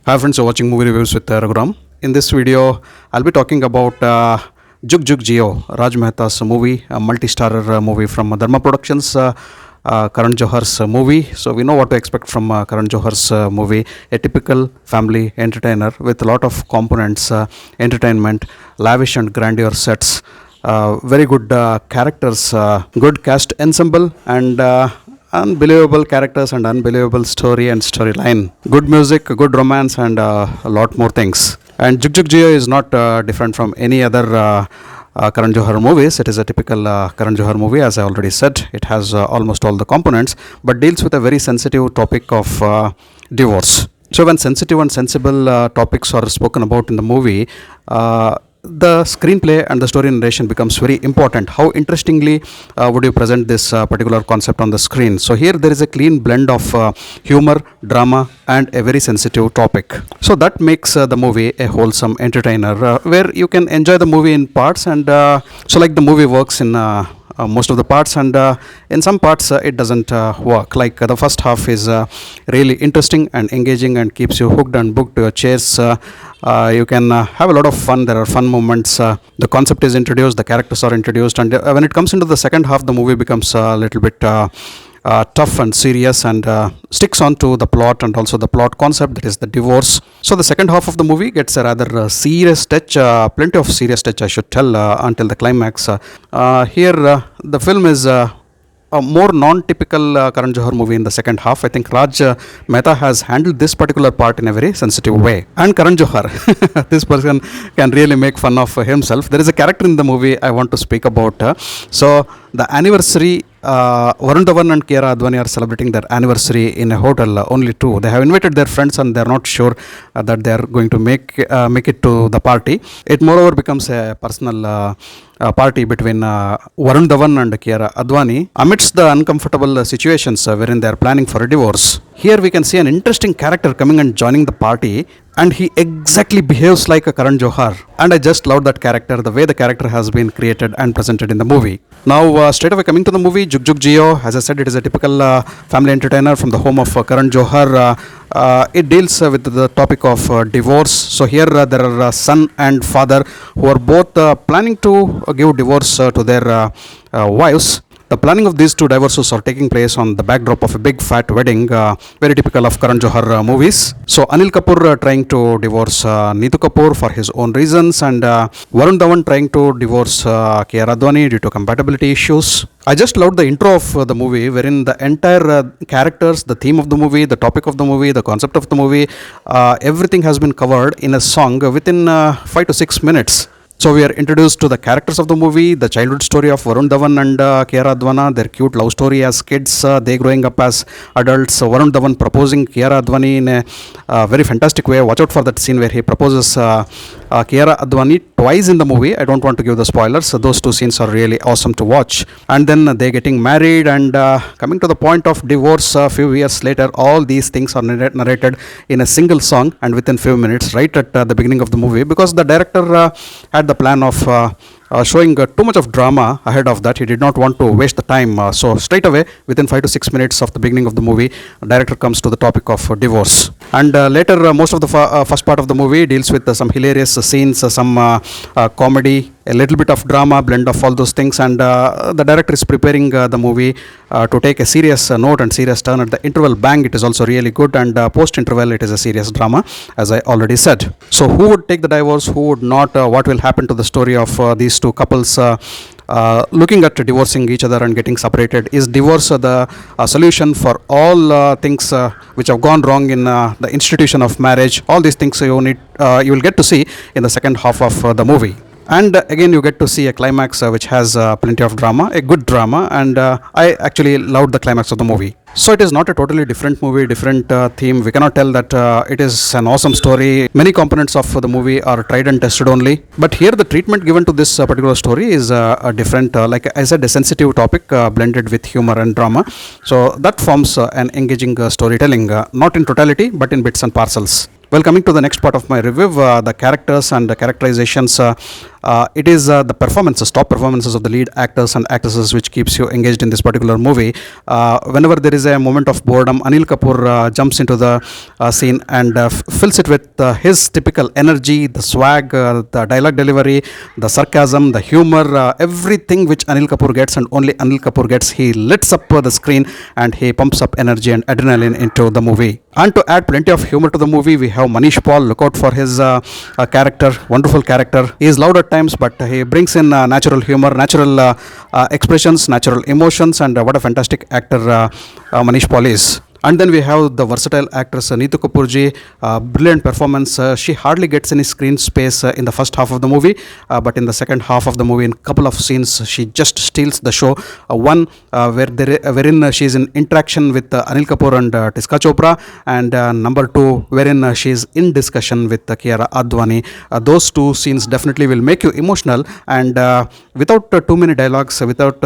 Hi friends, you're watching movie reviews with Raghuram. In this video, I'll be talking about Jugjugg Jeeyo, RajMehta's movie, a multi-starrer movie from Dharma Productions, Karan Johar's movie. So we know what to expect from Karan Johar's movie, a typical family entertainer with a lot of components, entertainment, lavish and grandeur sets, very good characters, good cast ensemble, and unbelievable characters and unbelievable story and storyline. Good music, good romance, and a lot more things. And Jugjugg Jeeyo is not different from any other Karan Johar movies. It is a typical Karan Johar movie, as I already said. It has almost all the components, but deals with a very sensitive topic of divorce. So when sensitive and sensible topics are spoken about in the movie, the screenplay and the story narration becomes very important. How interestingly would you present this particular concept on the screen? So here there is a clean blend of humor, drama, and a very sensitive topic. So that makes the movie a wholesome entertainer where you can enjoy the movie in parts, and so like the movie works in most of the parts, and in some parts it doesn't work. Like the first half is really interesting and engaging and keeps you hooked and booked to your chairs. You can have a lot of fun. There are fun moments. The concept is introduced, the characters are introduced, and when it comes into the second half, the movie becomes a little bit tough and serious, and sticks on to the plot and also the plot concept, that is the divorce. So the second half of the movie gets a rather serious touch, plenty of serious touch I should tell, until the climax. Here the film is a more non-typical Karan Johar movie in the second half. I think Raj Mehta has handled this particular part in a very sensitive way. And Karan Johar, this person can really make fun of himself. There is a character in the movie I want to speak about. So the anniversary, Varun, Dhawan and Kiara Advani are celebrating their anniversary in a hotel, only two. They have invited their friends and they are not sure that they are going to make it to the party. It moreover becomes a personal party between Varun Dhawan and Kiara Advani amidst the uncomfortable situations wherein they are planning for a divorce. Here we can see an interesting character coming and joining the party, and he exactly behaves like a Karan Johar. And I just love that character, the way the character has been created and presented in the movie. Now, straight away coming to the movie, Jugjugg Jeeyo, as I said, it is a typical family entertainer from the home of Karan Johar. It deals with the topic of divorce. So here there are son and father who are both planning to give divorce to their wives. The planning of these two divorces are taking place on the backdrop of a big fat wedding, very typical of Karan Johar movies. So Anil Kapoor trying to divorce Neetu Kapoor for his own reasons, and Varun Dhawan trying to divorce Kiara Advani due to compatibility issues. I just loved the intro of the movie, wherein the entire characters, the theme of the movie, the topic of the movie, the concept of the movie, everything has been covered in a song within 5 to 6 minutes. So we are introduced to the characters of the movie, the childhood story of Varun Dhawan and Kiara Advani, their cute love story as kids, they growing up as adults, Varun Dhawan proposing Kiara Advani in a very fantastic way. Watch out for that scene where he proposes Kiara Advani twice in the movie. I don't want to give the spoilers. So those two scenes are really awesome to watch. And then they getting married and coming to the point of divorce a few years later. All these things are narrated in a single song and within few minutes, right at the beginning of the movie, because the director had the plan of showing too much of drama ahead of that. He did not want to waste the time. So straight away, within 5 to 6 minutes of the beginning of the movie, the director comes to the topic of divorce. And later, most of the first part of the movie deals with some hilarious scenes, some comedy, a little bit of drama, blend of all those things. And the director is preparing the movie to take a serious note and serious turn. At the interval, bang, it is also really good. And post-interval, it is a serious drama, as I already said. So who would take the divorce, who would not? What will happen to the story of these two couples looking at divorcing each other and getting separated? Is divorce the solution for all things which have gone wrong in the institution of marriage? All these things you will get to see in the second half of the movie. And again, you get to see a climax which has plenty of drama, a good drama, and I actually loved the climax of the movie. So it is not a totally different movie, different theme. We cannot tell that it is an awesome story. Many components of the movie are tried and tested only. But here the treatment given to this particular story is a different, like I said, a sensitive topic blended with humor and drama. So that forms an engaging storytelling, not in totality, but in bits and parcels. Well, coming to the next part of my review, the characters and the characterizations it is the performances, top performances of the lead actors and actresses which keeps you engaged in this particular movie. Whenever there is a moment of boredom, Anil Kapoor jumps into the scene and fills it with his typical energy, the swag, the dialogue delivery, the sarcasm, the humor, everything which Anil Kapoor gets and only Anil Kapoor gets. He lights up the screen and he pumps up energy and adrenaline into the movie. And to add plenty of humor to the movie, we have Manish Paul. Look out for his character, wonderful character. He is loud at times, but he brings in natural humor, natural expressions, natural emotions, and what a fantastic actor Manish Paul is. And then we have the versatile actress Neetu Kapoorji, brilliant performance. She hardly gets any screen space in the first half of the movie, but in the second half of the movie, in couple of scenes, she just steals the show. One wherein she is in interaction with Anil Kapoor and Tiska Chopra, and number two wherein she is in discussion with Kiara Advani. Those two scenes definitely will make you emotional, and without too many dialogues, without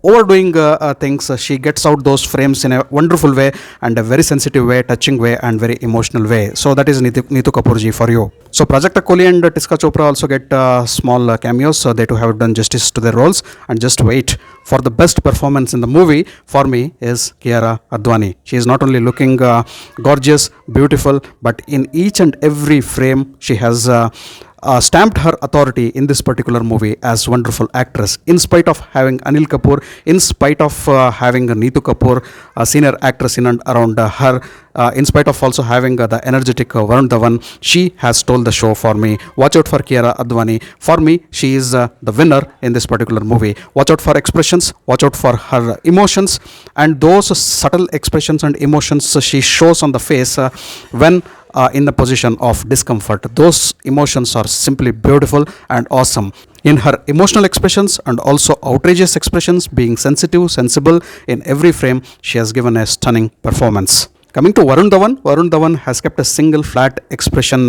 overdoing things, she gets out those frames in a wonderful way and a very sensitive way, touching way, and very emotional way. So that is Neetu Kapoorji for you. So Prajakta Kohli and Tiska Chopra also get small cameos. They too have done justice to their roles. And just wait for the best performance in the movie. For me is Kiara Advani. She is not only looking gorgeous, beautiful, but in each and every frame she has stamped her authority in this particular movie as wonderful actress, in spite of having Anil Kapoor, in spite of having Neetu Kapoor, a senior actress in and around her, in spite of also having the energetic Varun Dhawan. She has stole the show for me. Watch out for Kiara Advani. For me, she is the winner in this particular movie. Watch out for expressions, watch out for her emotions, and those subtle expressions and emotions she shows on the face when in the position of discomfort. Those emotions are simply beautiful and awesome. In her emotional expressions and also outrageous expressions, being sensitive, sensible in every frame, she has given a stunning performance. Coming to Varun Dhawan has kept a single flat expression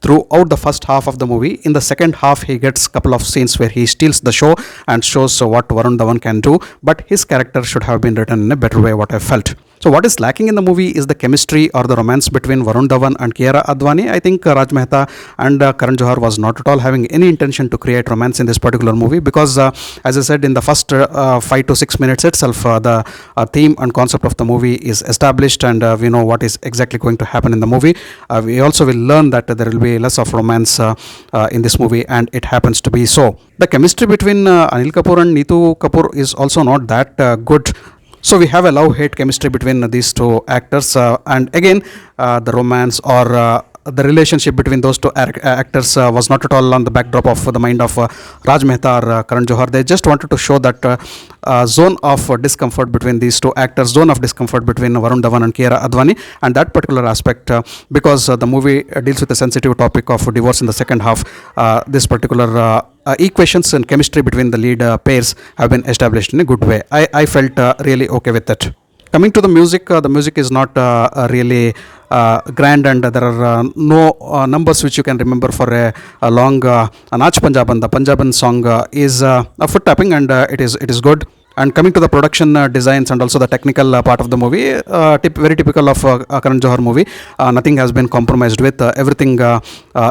throughout the first half of the movie. In the second half, he gets a couple of scenes where he steals the show and shows what Varun Dhawan can do, but his character should have been written in a better way, what I felt. So what is lacking in the movie is the chemistry or the romance between Varun Dhawan and Kiara Advani. I think RajMehta and Karan Johar was not at all having any intention to create romance in this particular movie, because as I said, in the first 5 to 6 minutes itself, the theme and concept of the movie is established, and we know what is exactly going to happen in the movie. We also will learn that there will be less of romance in this movie, and it happens to be so. The chemistry between Anil Kapoor and Neetu Kapoor is also not that good. So we have a love-hate chemistry between these two actors, and again the romance or the relationship between those two actors was not at all on the backdrop of the mind of RajMehta or Karan Johar. They just wanted to show that zone of discomfort between these two actors, zone of discomfort between Varun Dhawan and Kiara Advani, and that particular aspect, because the movie deals with a sensitive topic of divorce in the second half, this particular equations and chemistry between the lead pairs have been established in a good way. I felt really okay with that. Coming to the music is not really grand, and there are no numbers which you can remember for a long Naach Punjaban. The Punjaban song is a foot tapping, and it is good. And coming to the production designs and also the technical part of the movie, very typical of Karan Johar movie. Nothing has been compromised with. Everything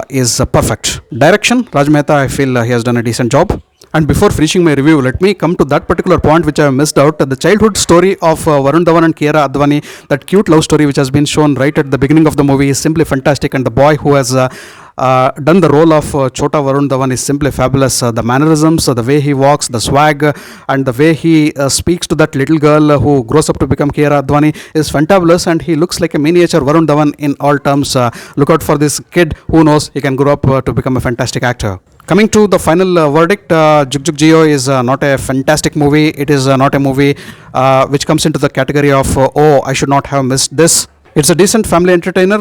is perfect. Direction, RajMehta, I feel he has done a decent job. And before finishing my review, let me come to that particular point which I missed out. The childhood story of Varun Dhawan and Kiara Advani, that cute love story which has been shown right at the beginning of the movie, is simply fantastic. And the boy who has done the role of Chota Varun Dhawan is simply fabulous. The mannerisms, the way he walks, the swag, and the way he speaks to that little girl who grows up to become Kiara Advani is fantabulous, and he looks like a miniature Varun Dhawan in all terms. Look out for this kid. Who knows, he can grow up to become a fantastic actor. Coming to the final verdict, Jugjugg Jeeyo is not a fantastic movie. It is not a movie which comes into the category of, oh, I should not have missed this. It's a decent family entertainer,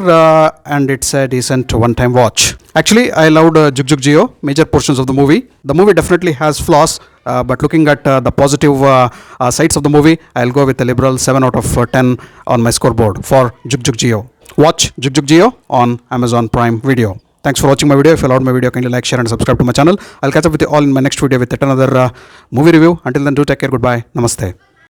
and it's a decent one-time watch. Actually, I loved Jugjugg Jeeyo, major portions of the movie. The movie definitely has flaws, but looking at the positive sides of the movie, I'll go with a liberal 7 out of 10 on my scoreboard for Jugjugg Jeeyo. Watch Jugjugg Jeeyo on Amazon Prime Video. Thanks for watching my video. If you loved my video, kindly like, share and subscribe to my channel. I'll catch up with you all in my next video with yet another movie review. Until then, do take care. Goodbye. Namaste.